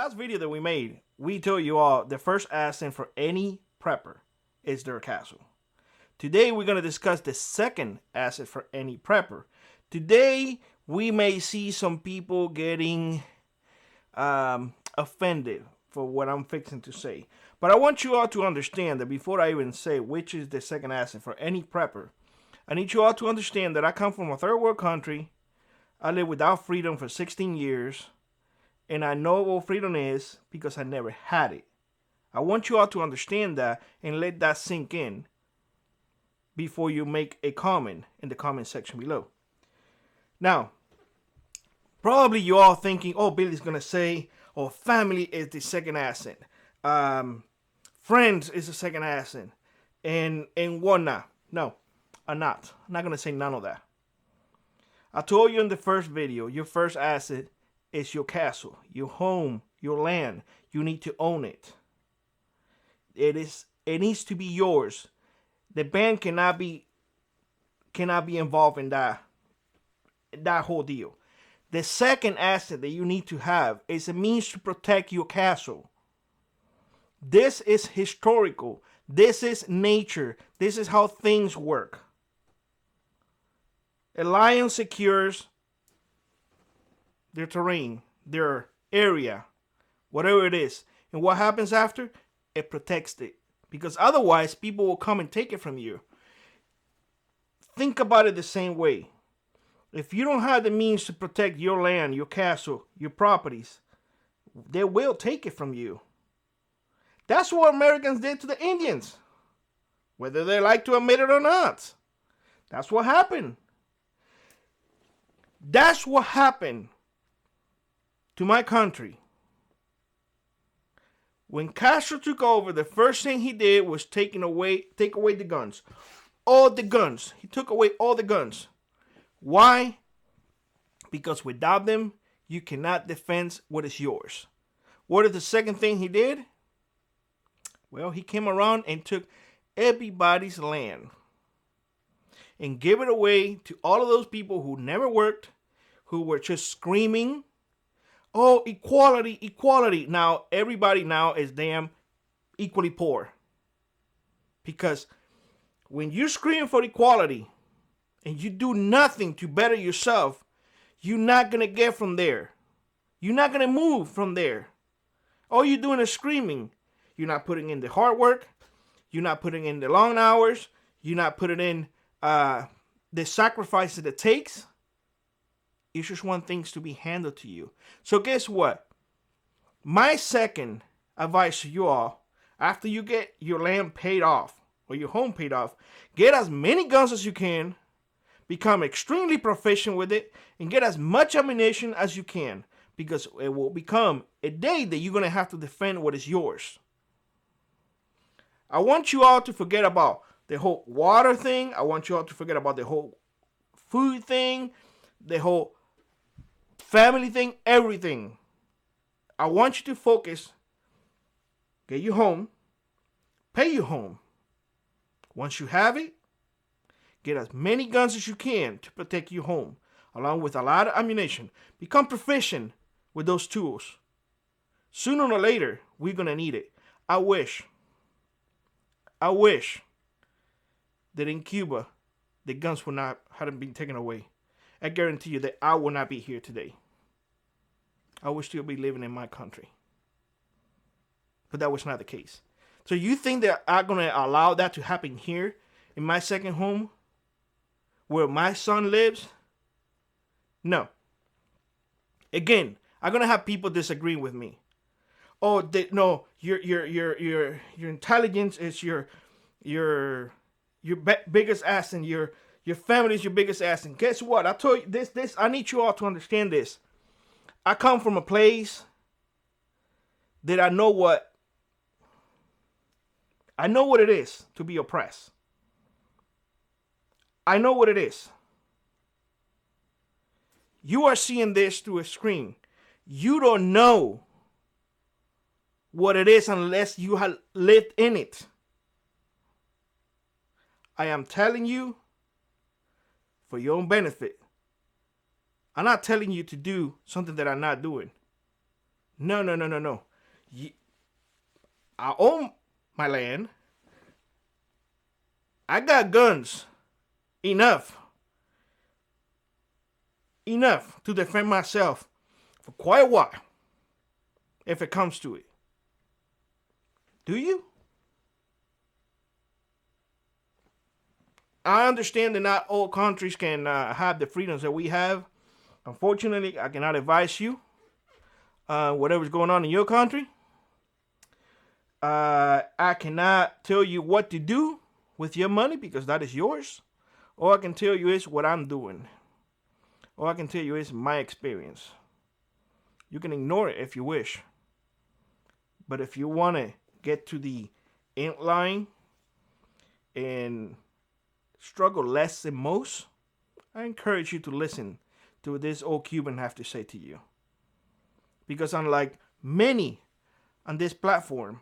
last video that we made, we told you all the first asset for any prepper is their castle. Today we're going to discuss the second asset for any prepper. Today we may see some people getting offended for what I'm fixing to say. But I want you all to understand that before I even say which is the second asset for any prepper, I need you all to understand that I come from a third world country. I lived without freedom for 16 years. And I know what freedom is because I never had it. I want you all to understand that and let that sink in before you make a comment in the comment section below. Now, probably you all thinking, oh, Billy's going to say, oh, family is the second asset. Friends is the second asset. And whatnot. No, I'm not. I'm not going to say none of that. I told you in the first video, your first asset is your castle, your home, your land. You need to own it. It needs to be yours. The bank cannot be involved in that whole deal. The second asset that you need to have is a means to protect your castle. This is historical. This is nature. This is how things work. A lion secures their terrain, their area, whatever it is. And what happens after? It protects it. Because otherwise, people will come and take it from you. Think about it the same way. If you don't have the means to protect your land, your castle, your properties, they will take it from you. That's what Americans did to the Indians. Whether they like to admit it or not. That's what happened. That's what happened to my country. When Castro took over, the first thing he did was take away the guns. All the guns. He took away all the guns. Why? Because without them, you cannot defend what is yours. What is the second thing he did? Well, he came around and took everybody's land and gave it away to all of those people who never worked, who were just screaming, oh, equality, equality. Now, everybody now is damn equally poor. Because when you scream for equality and you do nothing to better yourself, you're not going to get from there. You're not going to move from there. All you're doing is screaming. You're not putting in the hard work. You're not putting in the long hours. You're not putting in the sacrifice that it takes. You just want things to be handled to you. So guess what? My second advice to you all, after you get your land paid off or your home paid off, get as many guns as you can, become extremely proficient with it, and get as much ammunition as you can, because it will become a day that you're going to have to defend what is yours. I want you all to forget about the whole water thing. I want you all to forget about the whole food thing, the whole family thing, everything. I want you to focus, get you home, pay you home. Once you have it, get as many guns as you can to protect your home, along with a lot of ammunition. Become proficient with those tools. Sooner or later, we're going to need it. I wish that in Cuba, the guns hadn't been taken away. I guarantee you that I will not be here today. I would still be living in my country. But that was not the case. So you think that I'm going to allow that to happen here in my second home where my son lives? No. Again, I'm going to have people disagreeing with me. Oh, no, your intelligence is your biggest asset, and your family is your biggest asset. And guess what? I told you this. I need you all to understand this. I come from a place that I know what it is to be oppressed. I know what it is. You are seeing this through a screen. You don't know what it is unless you have lived in it. I am telling you for your own benefit. I'm not telling you to do something that I'm not doing. No, no, no, no, no. I own my land. I got guns. Enough. Enough to defend myself for quite a while. If it comes to it. Do you? I understand that not all countries can have the freedoms that we have. Unfortunately, I cannot advise you whatever's going on in your country. I cannot tell you what to do with your money because that is yours. All I can tell you is what I'm doing. All I can tell you is my experience. You can ignore it if you wish. But if you want to get to the end line and struggle less than most, I encourage you to listen to what this old Cuban have to say to you. Because unlike many on this platform,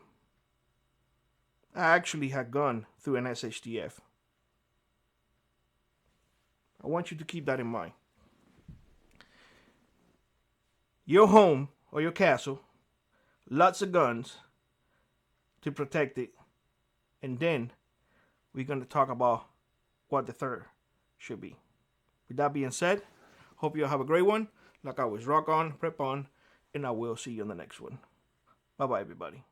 I actually had gone through an SHTF. I want you to keep that in mind. Your home or your castle, lots of guns to protect it, and then we're going to talk about what the third should be. With that being said, hope you have a great one. Like always, rock on, prep on, and I will see you in the next one. Bye-bye, everybody.